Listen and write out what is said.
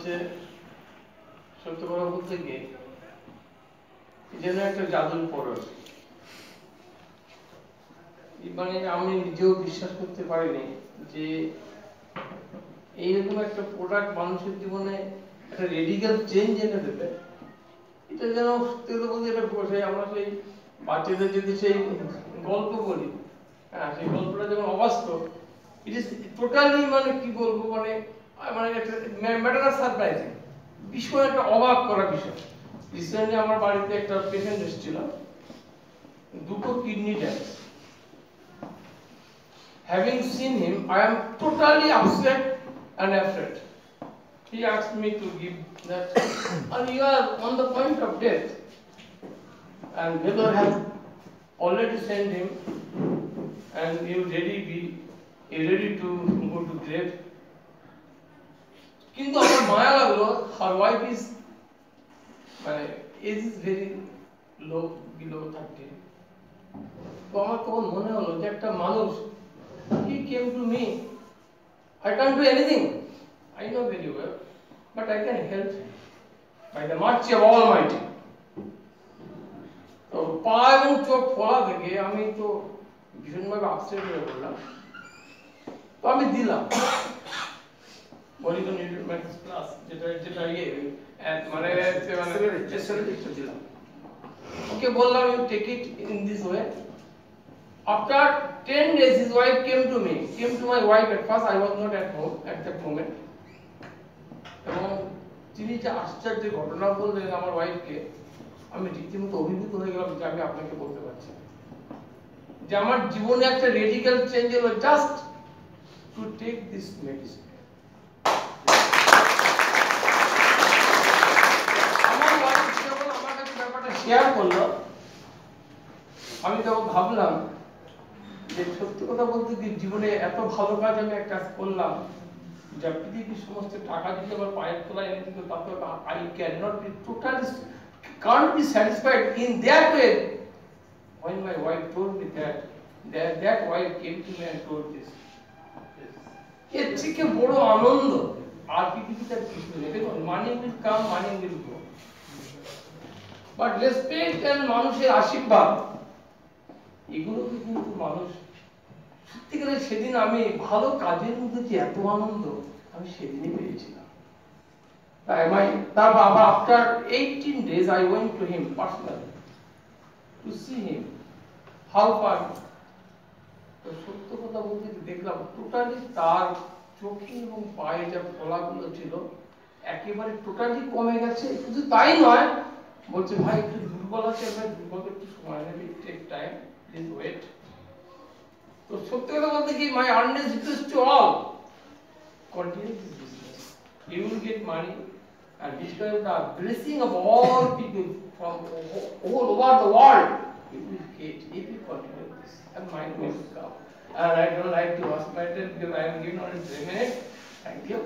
হচ্ছে সত্য কথা বলতে গিয়ে যেন একটা জাদুর পরশ। মানে আমি নিজেও বিশ্বাস করতে পারিনি যে এইরকম একটা প্রোডাক্ট মানুষের জীবনে একটা রেডিক্যাল চেঞ্জ এনে দেবে। এটা যেন সত্যি কথা বলতে এটা বসে আমরা সেই বাচ্চাদের যদি সেই গল্প বলি, হ্যাঁ সেই গল্পটা যেমন অবাস্তব, ইট ইজ টোটালি মানে কি বলবো মানে মানে একটা ম্যাটার অফ সারপ্রাইজিং, ভীষণ একটা অবাক করা বিষয়। রিসেন্টলি আমার বাড়িতে একটা পেশেন্ট এসেছিল, দুটো kidney damage. Having seen him, I am totally upset and afraid. He asked me to give that, and you are on the point of death. And Vedor has already sent him, and you ready to go to grave. কিন্তু আমার মায়া লাগলো, her wife is মানে age is very low, below 30. তো আমার তখন মনে হলো যে একটা মানুষ, he came to me, I can't do anything, I know very well, but I can help him by the mercy of Almighty. তো পা এবং চোখ ফোলা থেকে আমি তো ভীষণভাবে আপসেট হয়ে পড়লাম। তো আমি দিলাম বলিতো নিউট্রিমেন্টস প্লাস যেটা যেটা মানে দিলাম। ওকে বললাম you take it in this way. After 10 days his wife came to my wife. At first I was not at home at that moment. এবং তিনি যে আশ্চর্য ঘটনা বললেন আমার ওয়াইফকে, আমি রীতিমতো অভিভূত হয়ে গেলাম যে আমি আপনাকে বলতে পারছি যে আমার জীবনে একটা রেডিক্যাল চেঞ্জ হলো just to take this medicine. আমার ওয়াইফ যখন আমার কাছে ব্যাপারটা শেয়ার করলো, আমি তখন ভাবলাম যে সত্যি কথা বলতে কি জীবনে এত ভালো কাজ আমি একটা করলাম যা পৃথিবীর সমস্ত টাকা যদি আমার পায়ের তলায় এনে দিত তাতে I cannot be totally can't be satisfied in that way. When my wife told me that wife came to me and told this, এর থেকে বড় আনন্দ আর পৃথিবীতে কিছু নেই। দেখুন money will come, money will go, but respect and মানুষের আশীর্বাদ এগুলো কিন্তু মানুষ সত্যিকারে সেদিন আমি ভালো কাজের মধ্যে যে এত আনন্দ আমি সেদিনই পেয়েছিলাম। After 18 days I went to him personally to see him how far. তো সত্য কথা বলতে দেখলাম টোটালি তার চোখে এবং পায়ে যা ফোলাগুলো ছিল একেবারে টোটালি কমে গেছে। শুধু তাই নয়, বলছে ভাই একটু দুর্বল আছে, দুর্বল একটু সময় নেবে, টেক টাইম, প্লিজ ওয়েট। তো সত্যি কথা বলতে কি my earnest request to all, continue this business, you will get money, and this kind of the blessing of all people from all over the world you will get if you continue this, and mine will come. And I don't like to ask myself because I am given only 3 minutes. Thank you.